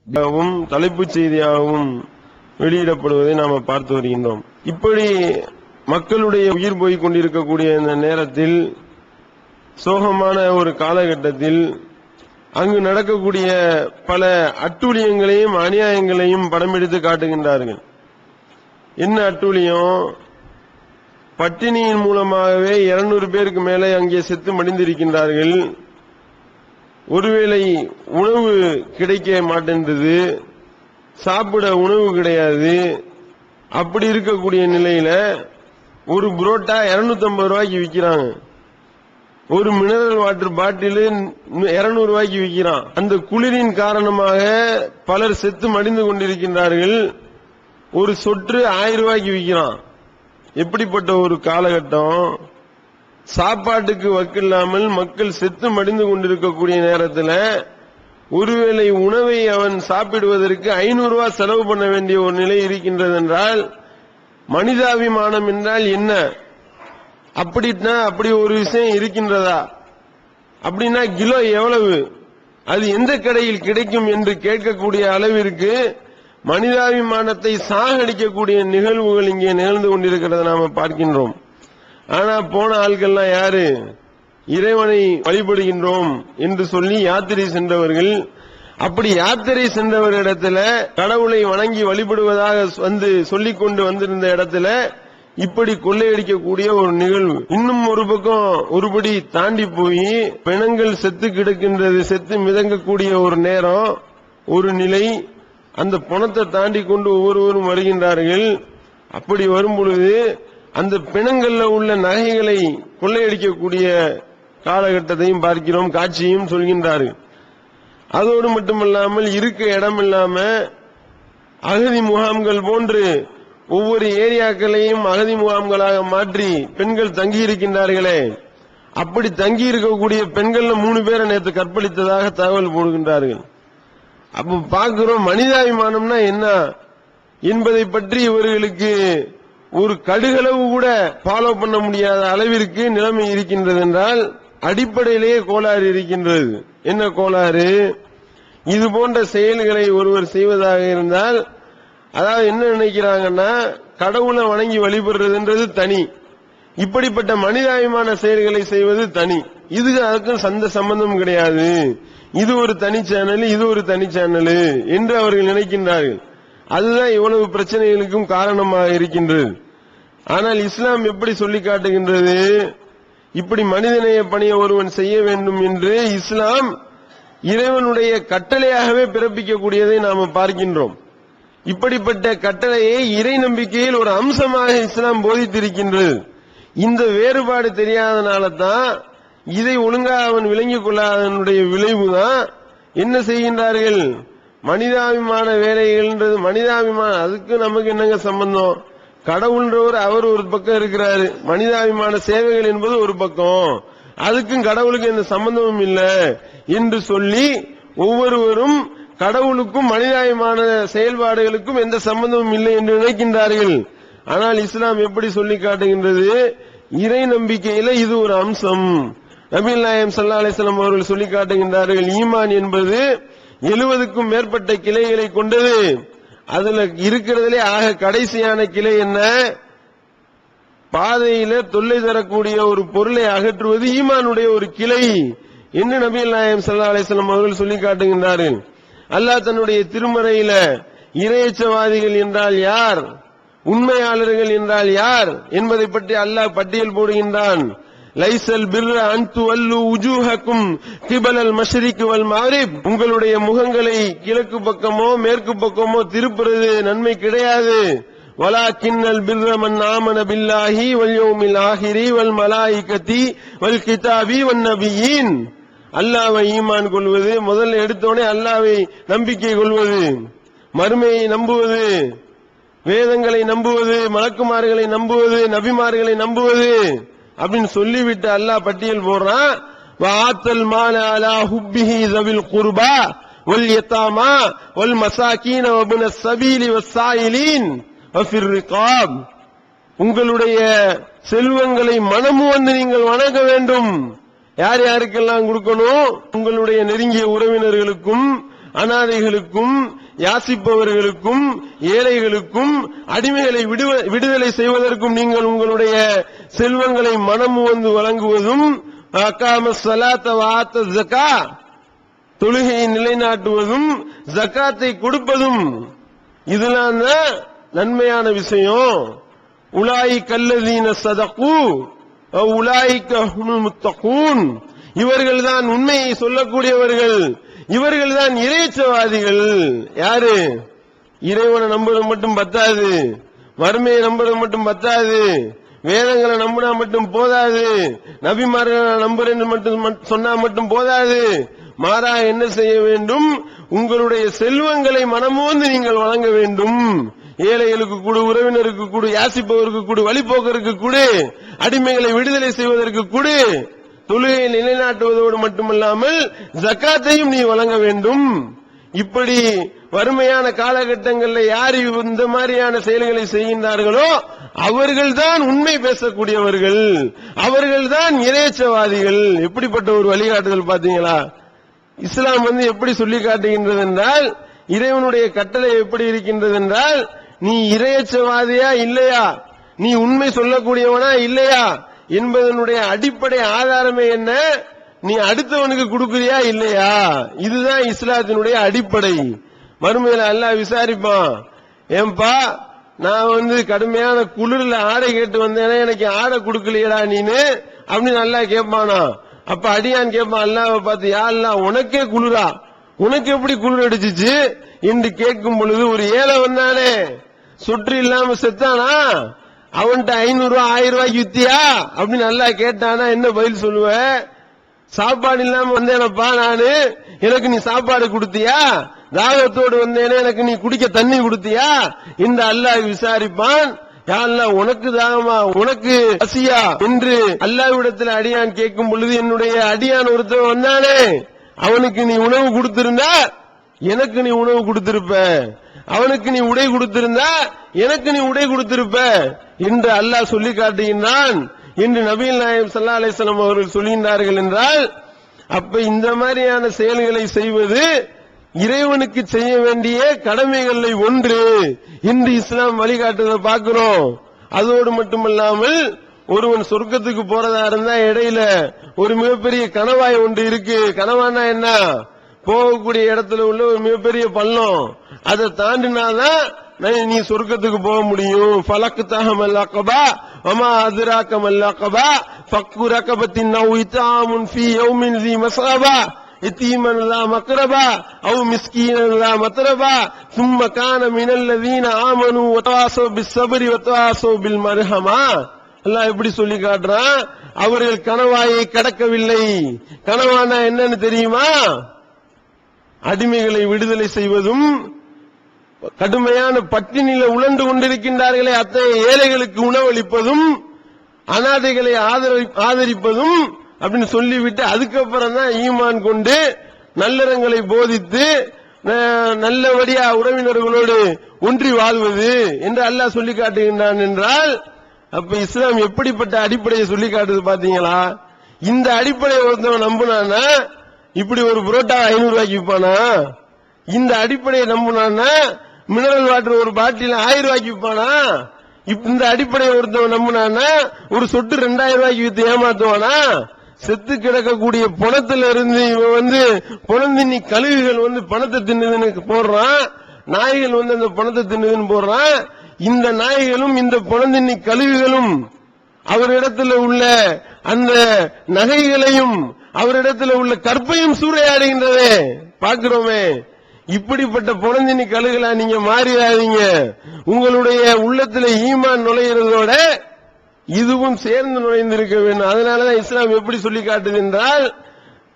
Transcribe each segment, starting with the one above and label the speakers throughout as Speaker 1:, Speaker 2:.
Speaker 1: தலைப்புச் செய்தியாகவும் வெளியிடப்படுவதை நாம பார்த்து வருகின்றோம். இப்படி மக்களுடைய உயிர் போய் கொண்டிருக்கக்கூடிய இந்த நேரத்தில், சோகமான ஒரு காலகட்டத்தில் அங்கு நடக்கக்கூடிய பல அட்டூழியங்களையும் அநியாயங்களையும் படமெடுத்து காட்டுகின்றார்கள். என்ன அட்டூழியம்? பட்டினியின் மூலமாகவே 200 பேருக்கு மேலே அங்கே செத்து மடிந்திருக்கின்றார்கள். ஒருவேளை உணவு கிடைக்க மாட்டேன்றது, சாப்பிட உணவு கிடையாது. அப்படி இருக்கக்கூடிய நிலையில ஒரு புரோட்டா 250 ரூபாய்க்கு விற்கிறாங்க. ஒரு மினரல் வாட்டர் பாட்டில் 200 ரூபாய்க்கு விற்கிறான். அந்த குளிரின் காரணமாக பலர் செத்து மடிந்து கொண்டிருக்கின்றார்கள். ஒரு சொற்று 1000 ரூபாய்க்கு விற்கிறான். எப்படிப்பட்ட ஒரு காலகட்டம்! சாப்பாட்டுக்கு வக்கில்லாமல் மக்கள் செத்து மடிந்து கொண்டிருக்கக்கூடிய நேரத்தில் ஒருவேளை உணவை அவன் சாப்பிடுவதற்கு 500 ரூபாய் செலவு பண்ண வேண்டிய ஒரு நிலை இருக்கின்றது என்றால், மனிதாபிமானம் என்றால் என்ன? அப்படின்னா அப்படி ஒரு விஷயம் இருக்கின்றதா? அப்படின்னா கிலோ எவ்வளவு, அது எந்த கடையில் கிடைக்கும் என்று கேட்கக்கூடிய அளவிற்கு மனிதாபிமானத்தை சாகடிக்கக்கூடிய நிகழ்வுகள் இங்கே நிகழ்ந்து கொண்டிருக்கிறத நாம பார்க்கின்றோம். ஆனா போன ஆட்கள்லாம் யாரு? இறைவனை வழிபடுகின்றோம் என்று சொல்லி யாத்திரை சென்றவர்கள். அப்படி யாத்திரை சென்றவர்களிடத்துல கடவுளை வணங்கி வழிபடுவதாக வந்து சொல்லிக் கொண்டு வந்திருந்த இடத்துல இப்படி கொள்ளையடிக்கக்கூடிய ஒரு நிகழ்வு. இன்னும் ஒரு பக்கம் ஒருபடி தாண்டி போய் பிணங்கள் செத்து கிடக்கின்றது, செத்து மிதங்கக்கூடிய ஒரு நேரம், ஒரு நிலை. அந்த பணத்தை தாண்டி கொண்டு ஒவ்வொருவரும் வருகின்றார்கள். அப்படி வரும் பொழுது அந்த பிணங்கள்ல உள்ள நகைகளை கொள்ளையடிக்கக்கூடிய காலகட்டத்தையும் பார்க்கிறோம், காட்சியும் சொல்கின்றார்கள். அதோடு மட்டுமல்லாமல் இருக்க இடம் இல்லாம அகதி முகாம்கள் போன்று ஒவ்வொரு ஏரியாக்களையும் அகதி முகாம்களாக மாற்றி பெண்கள் தங்கி இருக்கின்றார்களே, அப்படி தங்கி இருக்கக்கூடிய பெண்கள் 3 பேரை நேற்று கற்பழித்ததாக தகவல் போடுகின்றார்கள். அப்ப பார்க்கிறோம், மனிதாபிமானம்னா என்ன என்பதை பற்றி இவர்களுக்கு ஒரு கடுகளவு கூட ஃபாலோ பண்ண முடியாத அளவிற்கு நிலைமை இருக்கின்றது என்றால் அடிப்படையிலேயே கோளாறு இருக்கின்றது. என்ன கோளாறு? இது போன்ற செயல்களை ஒருவர் செய்வதாக இருந்தால், அதாவது என்ன நினைக்கிறாங்கன்னா, கடவுளை வணங்கி வழிபடுறதுன்றது தனி, இப்படிப்பட்ட மனிதாபிமான செயல்களை செய்வது தனி. இது அதுக்கும் சந்த சம்பந்தம் கிடையாது. இது ஒரு தனி சேனல், இது ஒரு தனி சேனல் என்று அவர்கள் நினைக்கின்றார்கள். அதுதான் இவ்வளவு பிரச்சனைகளுக்கும் காரணமாக இருக்கின்றது. ஆனால் இஸ்லாம் எப்படி சொல்லி காட்டுகின்றது? இப்படி மனிதநேய பணியை ஒருவன் செய்ய வேண்டும் என்று இஸ்லாம் இறைவனுடைய கட்டளையாகவே பிறப்பிக்கக்கூடியதை நாம் பார்க்கின்றோம். இப்படிப்பட்ட கட்டளையை இறை நம்பிக்கையில் ஒரு அம்சமாக இஸ்லாம் போதித்திருக்கின்றது. இந்த வேறுபாடு தெரியாதனால தான், இதை ஒழுங்காக அவன் விளங்கிக் கொள்ளாதனுடைய விளைவுதான் என்ன செய்கின்றார்கள்? மனிதாபிமான வேலைகள்ன்றது மனிதாபிமானம், அதுக்கு நமக்கு என்னங்க சம்பந்தம்? கடவுள்ன்றவர் அவர் ஒரு பக்கம் இருக்கிறாரு, மனிதாபிமான சேவைகள் என்பது ஒரு பக்கம், அதுக்கும் கடவுளுக்கு எந்த சம்பந்தமும் இல்லை என்று சொல்லி ஒவ்வொருவரும் கடவுளுக்கும் மனிதாபிமான செயல்பாடுகளுக்கும் எந்த சம்பந்தமும் இல்லை என்று நினைக்கின்றார்கள். ஆனால் இஸ்லாம் எப்படி சொல்லி காட்டுகின்றது? இறை நம்பிக்கையில இது ஒரு அம்சம். நபிகள் நாயகம் ஸல்லல்லாஹு அலைஹி வஸல்லம் அவர்கள் சொல்லி காட்டுகின்றார்கள், ஈமான் என்பது 70க்கும் மேற்பட்ட கிளைகளை கொண்டது. அதுல இருக்கிறதுலே ஆக கடைசியான கிளை என்ன? பாதையில தொல்லை தரக்கூடிய ஒரு பொருளை அகற்றுவது ஈமானுடைய ஒரு கிளை என்று நபிகள் நாயகம் ஸல்லல்லாஹு அலைஹி வஸல்லம் அவர்கள் சொல்லி காட்டுகின்றார்கள். அல்லாஹ் தன்னுடைய திருமறையில இறையச்சவாதிகள் என்றால் யார், உண்மையாளர்கள் என்றால் யார் என்பதை பற்றி அல்லாஹ் பட்டியல் போடுகின்றான். லைசல் பிர்ர அன் துவல்லு உஜூஹக்கும் கிபலல் மஷ்ரிக் வல் மக்ரிப், உங்களுடைய முகங்களை கிழக்கு பக்கமோ மேற்கு பக்கமோ திருப்புறது நன்மை கிடையாது. வலாக்கின்னல் பிர்ர மன் ஆமன பில்லாஹி வல் யௌமில் ஆஹிரி வல் மலாயிகதி வல் கிதாபி வன் நபியீன், அல்லாஹ்வை ஈமான் கொள்வது, முதல்ல எடுத்தோடனே அல்லாஹ்வை நம்பிக்கை கொள்வது, மறுமையை நம்புவது, வேதங்களை நம்புவது, மலக்குமார்களை நம்புவது, நபிமார்களை நம்புவது அப்படின்னு சொல்லிவிட்டு அல்லாஹ் பட்டியல் போடுறான். வஆத்தல் மால அலா ஹுப்பிஹி ஸவில் குர்பா வல் யதாமா வல் மசாகீன வப்னஸ் ஸபீலி வஸ்ஸாயிலீன் வஃபிர் ரிகாப், உங்களுடைய செல்வங்களை மனமு வந்து நீங்கள் வணங்க வேண்டும். யார் யாருக்கெல்லாம் கொடுக்கணும்? உங்களுடைய நெருங்கிய உறவினர்களுக்கும் அனாதைகளுக்கும் யாசிப்பவர்களுக்கும் ஏழைகளுக்கும் அடிமைகளை விடுதலை செய்வதற்கும் நீங்கள் உங்களுடைய செல்வங்களை மனம் வந்து வழங்குவதும் அகாம ஸலாத்த வ ஆத்த ஸகா தொழுகையை நிலைநாட்டுவதும் ஜகாத்தை கொடுப்பதும் இதெல்லாம் தான் நன்மையான விஷயம். உலாயிக அல்லதீன ஸதகு வ உலாயிக ஹுமுல் முத்தகூன், இவர்கள்தான் உண்மையை சொல்லக்கூடியவர்கள், இவர்கள்தான் இறைச்சவாதிகள். யாரு? இறைவனை நம்புறது மட்டும் பத்தாது, மறுமையை நம்புறது மட்டும் பத்தாது, வேதங்களை நம்பினா மட்டும் போதாது, நபிமார்களை நம்புறேன்னு மட்டும் சொன்னா மட்டும் போதாது, மாறா என்ன செய்ய வேண்டும்? உங்களுடைய செல்வங்களை மனமோந்து நீங்கள் வழங்க வேண்டும். ஏழைகளுக்கு கூட, உறவினருக்கு கூட, யாசிப்பவருக்கு கூட, வழிபோக்கருக்கு கூட, அடிமைகளை விடுதலை செய்வதற்கு கூட, தொழுகையை நிலைநாட்டுவதோடு மட்டுமல்லாமல் ஜகாத்தையும் நீ வழங்க வேண்டும். இப்படி வறுமையான காலகட்டங்களில் யார் இந்த மாதிரியான செயல்களை செய்கின்றார்களோ அவர்கள்தான் உண்மை பேசக்கூடியவர்கள், அவர்கள்தான் இறைச்சவாதிகள். எப்படிப்பட்ட ஒரு வழிகாட்டுதல் பாத்தீங்களா? இஸ்லாம் எப்படி சொல்லி காட்டுகின்றது என்றால், இறைவனுடைய கட்டளை எப்படி இருக்கின்றது என்றால், நீ இறையச்சவாதியா இல்லையா, நீ உண்மை சொல்லக்கூடியவனா இல்லையா என்பதனுடைய அடிப்படை ஆதாரமே என்ன? நீ அடுத்தவனுக்கு கொடுக்கறியா இல்லையா? இதுதான் இஸ்லாத்தினுடைய அடிப்படை. மறுமையில அல்லாஹ் விசாரிப்பான், ஏன்பா நான் கடுமையான குளிர்ல ஆடை கேட்டு வந்தேனே, எனக்கு ஆடை கொடுக்கலையடா நீனு அப்படின்னு அல்லாஹ் கேட்பானா? அப்ப அடியான் கேட்பான் அல்லாஹ்வை பார்த்து, யா அல்லாஹ் உனக்கே குளிரா, உனக்கு எப்படி குளிர் அடிச்சிச்சு என்று கேட்கும் பொழுது, ஒரு ஏழை வந்தானே சுற்று இல்லாம செத்தானா, அவன்கிட்ட 500 ரூபாய் 1000 ரூபாய்க்கு வித்தியா அப்படின்னு அல்லாஹ் கேட்டானா என்ன பதில் சொல்லுவ? சாப்பாடு இல்லாம வந்தேனப்பா நானு, எனக்கு நீ சாப்பாடு கொடுத்தியா? தாகத்தோடு வந்தேனே, எனக்கு நீ குடிக்க தண்ணி கொடுத்தியா? இந்த அல்லாஹ் விசாரிப்பான். யா அல்லாஹ் உனக்கு தாகமா, உனக்கு பசியா என்று அல்லாஹ்விடத்தில் அடியான் கேட்கும் பொழுது, என்னுடைய அடியான் ஒருத்தன் வந்தானே, அவனுக்கு நீ உணவு கொடுத்திருந்தா எனக்கு நீ உணவு கொடுத்திருப்ப, அவனுக்கு நீ உடை கொடுத்திருந்தா எனக்கு நீ உடை கொடுத்திருப்ப என்று அல்லாஹ் சொல்லி காட்டுகின்றான் என்று நபிகள் நாயகம் ஸல்லல்லாஹு அலைஹி வஸல்லம் அவர்கள் சொல்கின்றார்கள் என்றால், அப்ப இந்த மாதிரியான செயல்களை செய்வது இறைவனுக்கு செய்ய வேண்டிய கடமைகளை ஒன்று இன்று இஸ்லாம் வழிகாட்டுவதை பார்க்கிறோம். அதோடு மட்டுமல்லாமல் ஒருவன் சொர்க்கத்துக்கு போறதா இருந்தா இடையில ஒரு மிகப்பெரிய கணவாய் ஒன்று இருக்கு. கணவானா என்ன? போகக்கூடிய இடத்துல உள்ள ஒரு மிகப்பெரிய பள்ளம், அதை தாண்டினாதான் நீ சொர்க்கத்துக்கு போக முடியும். ஃபலக்தஹ மல்லகபா வமா அத்ராக மல்லகபா ஃபக்கு ரகபத்தின் நௌ இதாமுன் ஃபீ யௌமின் ஸீ மஸ்ரபா யதீமன் லா மக்ரபா அவ் மிஸ்கீனன் லா மத்ரபா ثم كان من الذين آمنوا وتواصوا بالصبر وتواصوا بالمرحمة. அல்லாஹ் எப்படி சொல்லி காட்டுறான்? அவர்கள் கணவாயை கடக்கவில்லை. கணவானா என்னன்னு தெரியுமா? அடிமைகளை விடுதலை செய்வதும், கடுமையான பட்டினியில உழண்டு கொண்டிருக்கின்றார்களே அத்தகைய ஏழைகளுக்கு உணவளிப்பதும், அனாதைகளை ஆதரிப்பதும் அப்படின்னு சொல்லிவிட்டு அதுக்கப்புறம் தான் ஈமான் கொண்டு நல்லறங்களை போதித்து நல்லபடியா உறவினர்களோடு ஒன்றி வாழ்வது என்று அல்லாஹ் சொல்லி காட்டுகின்றான் என்றால், அப்ப இஸ்லாம் எப்படிப்பட்ட அடிப்படையை சொல்லி காட்டுது பாத்தீங்களா? இந்த அடிப்படையை ஒருத்தவன் நம்புனானா இப்படி ஒரு புரோட்டா 500 ரூபாய்க்கு விற்பானா? இந்த அடிப்படையை நம்புனானா மினரல் வாட்டர் ஒரு பாட்டில் 1000 ரூபாய்க்கு விற்பானா? இந்த அடிப்படையை ஒருத்தவன் நம்புனானா ஒரு சொட்டு 2000 ரூபாய்க்கு வித்து ஏமாத்துவானா? செத்து கிடக்கக்கூடிய பணத்துல இருந்து இவன் பொணந்தின்னி கழுகுகள் பணத்தை தின்னுதுன்னு போடுறான், நாய்கள் அந்த பணத்தை தின்னுதுன்னு போடுறான். இந்த நாய்களும் இந்த பொணந்தின்னி கழுகுகளும் அவரிடத்துல உள்ள அந்த நகைகளையும் அவரிடத்துல உள்ள கற்பையும் சூறையாடுகின்றதே பார்க்கிறோமே. இப்படிப்பட்ட பொணந்தினி கழுகுகளா நீங்க மாறிடாதீங்க. உங்களுடைய உள்ளத்துல ஈமான் நுழைகிறதோட இதுவும் சேர்ந்து நுழைந்திருக்க வேண்டும். அதனாலதான் இஸ்லாம் எப்படி சொல்லி காட்டுது என்றால்,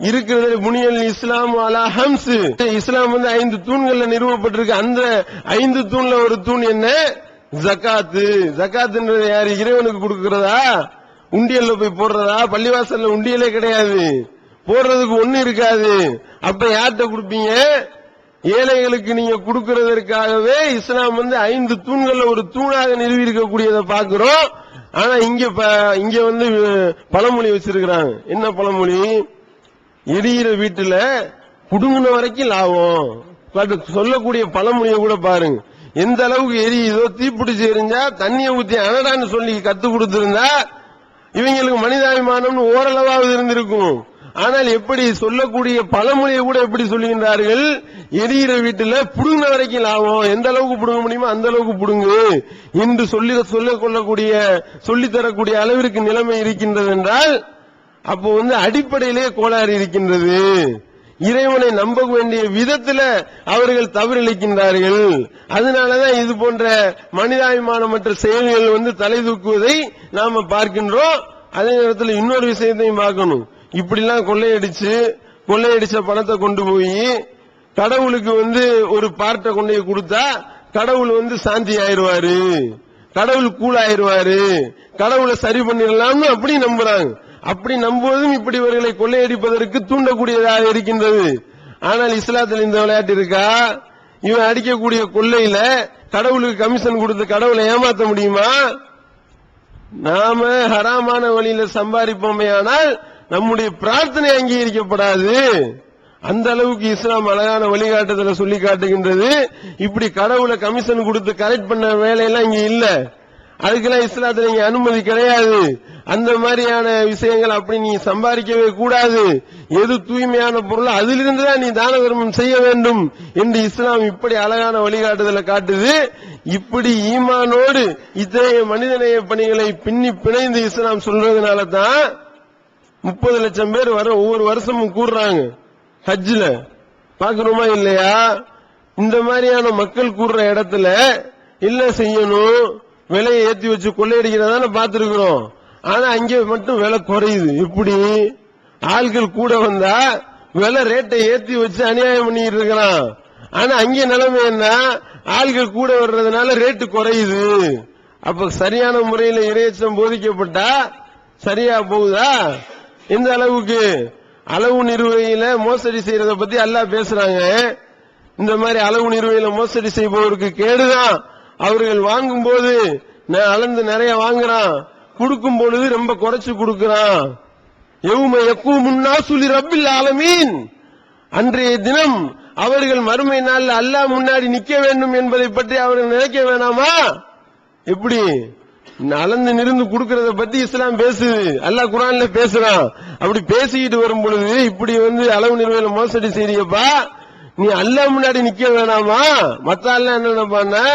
Speaker 1: இருக்கிறது புனியல் இஸ்லாம் அலா ஹம்ஸ். இஸ்லாம் 5 தூண்கள்ல நிறுவப்பட்டிருக்கு. அந்த 5 தூண்ல ஒரு தூண் என்ன? ஜகாத்து. ஜகாத்துன்றது யாரு? இறைவனுக்கு கொடுக்கிறதா? உண்டியல்ல போய் போடுறதா? பள்ளிவாசல்ல உண்டியலே கிடையாது, போடுறதுக்கு ஒண்ணு இருக்காது. அப்ப யார்கிட்ட கொடுப்பீங்க? ஏழைகளுக்கு நீங்க கொடுக்கிறதற்காகவே இஸ்லாம் 5 தூண்கள்ல ஒரு தூணாக நிறுவி இருக்கக்கூடியதை பார்க்கிறோம். ஆனா இங்க பழமொழி வச்சிருக்கிறாங்க. என்ன பழமொழி? எரியிற வீட்டுல புடுங்கின வரைக்கும் லாபம், சொல்லக்கூடிய பழமொழியை கூட பாருங்க. எந்த அளவுக்கு எரியுதோ, தீப்பிடிச்சு எரிஞ்சா தண்ணியை ஊத்தி அனடான்னு சொல்லி கத்து கொடுத்திருந்தா இவங்களுக்கு மனிதாபிமானம்னு ஓரளவாவது இருந்திருக்கும். ஆனால் எப்படி சொல்லக்கூடிய பழமொழியை கூட எப்படி சொல்லுகின்றார்கள், எரியிற வீட்டுல புடுங்க வரைக்கும் லாபம், எந்த அளவுக்கு புடுங்க முடியுமோ அந்த அளவுக்கு புடுங்கு என்று சொல்லித்தரக்கூடிய அளவிற்கு நிலைமை இருக்கின்றது என்றால், அப்போ அடிப்படையிலே கோளாறு இருக்கின்றது. இறைவனை நம்ப வேண்டிய விதத்தில் அவர்கள் தவறிழைக்கின்றார்கள். அதனாலதான் இது போன்ற மனிதாபிமானமற்ற செயல்கள் தலை தூக்குவதை நாம பார்க்கின்றோம். அதே நேரத்தில் இன்னொரு விஷயத்தையும் பார்க்கணும். இப்படிலாம் கொள்ளையடிச்ச பணத்தை கொண்டு போய் கடவுளுக்கு ஒரு பார்ட்டை கொண்டு போய் கொடுத்தா கடவுள் சாந்தி ஆயிருவாரு, கடவுள் கூலாயிருவாரு, கடவுளை சரி பண்ணிடலாம்னு அப்படி நம்புறாங்க. அப்படி நம்புவதும் இப்படி இவர்களை கொள்ளையடிப்பதற்கு தூண்டக்கூடியதாக இருக்கின்றது. ஆனால் இஸ்லாத்தில் இந்த விளையாட்டு இருக்கா? இவன் அடிக்கக்கூடிய கொள்ளையில கடவுளுக்கு கமிஷன் கொடுத்து கடவுளை ஏமாற்ற முடியுமா? நாம ஹராமான வழியில சம்பாதிப்போமே, ஆனால் நம்முடைய பிரார்த்தனை அங்கீகரிக்கப்படாது. அந்த அளவுக்கு இஸ்லாம் அழகான வழிகாட்டுதலை சொல்லி காட்டுகின்றது. இப்படி கடவுளை கமிஷன் கொடுத்து கரெக்ட் பண்ண வேலையெல்லாம் இங்க இல்ல. அதுக்கெல்லாம் இஸ்லாத்துல இங்க அனுமதி கிடையாது. அந்த மாதிரியான விஷயங்கள் அப்படி நீ சம்பாதிக்கவே கூடாது. எது தூய்மையான பொருள் அதிலிருந்து தான் நீ தான தர்மம் செய்ய வேண்டும் என்று இஸ்லாம் இப்படி அழகான வழிகாட்டுதலை காட்டுது. இப்படி ஈமானோடு இத்தகைய மனிதநேய பணிகளை பின்னி பிணைந்து இஸ்லாம் சொல்றதுனால தான் 30 லட்சம் பேர் ஒவ்வொரு வருஷமும் கூடுறாங்க ஹஜ்ஜில. பாக்குறோமா இல்லையா? இந்த மாதிரியான மக்கள் கூடுற இடத்துல இல்ல செய்யணும், விலையை ஏற்றி வச்சு கொள்ளையடிக்கிறதான பார்த்திருக்கிறோம். ஆனா அங்கே மட்டும் விலை குறையுது. எப்படி? ஆட்கள் கூட வந்தா விலை ரேட்டை ஏற்றி வச்சு அநியாயம் பண்ணிட்டு இருக்கிறான். ஆனா அங்கே நிலைமை என்ன? ஆட்கள் கூட வர்றதுனால ரேட்டு குறையுது. அப்ப சரியான முறையில் இறையச்சம் போதிக்கப்பட்டா சரியா போகுதா? எந்த அளவுக்கு? அளவு நிறுவையில மோசடி செய்யறத பத்தி அல்லாஹ் பேசுறாங்க. இந்த மாதிரி அளவு நிறுவையில மோசடி செய்பவருக்கு கேடுதான். அவர்கள் வாங்கும் போது அளந்து நிறைய வாங்குறான், கொடுக்கும் பொழுது ரொம்ப குறைச்சு கொடுக்கிறான். யௌம யக்கூமுன் நாஸு லிரப்பில் ஆலமீன், அன்றைய தினம் அவர்கள் மறுமை நாள் அல்லாஹ் முன்னாடி நிக்க வேண்டும் என்பதை பற்றி அவர்கள் நினைக்க வேணாமா? எப்படி அளந்து நிறுந்து கொடுக்கறத பத்தி இஸ்லாம் பேசுது, அல்லாஹ் குர்ஆன்ல பேசுறான். அப்படி பேசிக்கிட்டு வரும் பொழுது இப்படி அளவு நிறுவையில மோசடி செய்யப்பா, நீ அல்லாஹ் முன்னாடி நிக்க வேணாமா? மத்த அல்லாஹ் என்ன நினைப்பான்னா,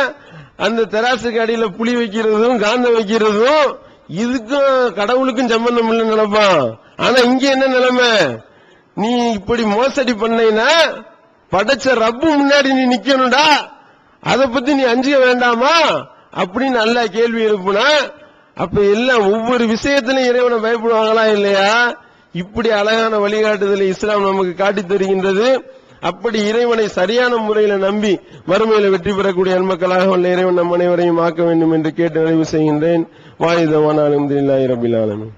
Speaker 1: அந்த தெராசுக்கு அடியில புளி வைக்கிறதும் காந்த வைக்கிறதும் இதுக்கும் கடவுளுக்கும் சம்பந்தம் இல்லைன்னு நினைப்பான். ஆனா இங்க என்ன நிலைமை? நீ இப்படி மோசடி பண்ணா படைச்ச ரப்பு முன்னாடி நீ நிக்கணும்டா, அதை பத்தி நீ அஞ்சிக்க வேண்டாமா அப்படின்னு அல்லாஹ் கேள்வி எழுப்புனா, அப்ப எல்லாம் ஒவ்வொரு விஷயத்திலும் இறைவனை பயப்படுவாங்களா இல்லையா? இப்படி அழகான வழிகாட்டுதலை இஸ்லாம் நமக்கு காட்டித் தருகின்றது. அப்படி இறைவனை சரியான முறையில் நம்பி மறுமையில வெற்றி பெறக்கூடிய நன்மக்களாக உள்ள இறைவன் நம் அனைவரையும் ஆக்க வேண்டும் என்று கேட்டு நிறைவு செய்கின்றேன். வாயுதவான அல்ஹம்துலில்லாஹி ரப்பில் ஆலமீன்.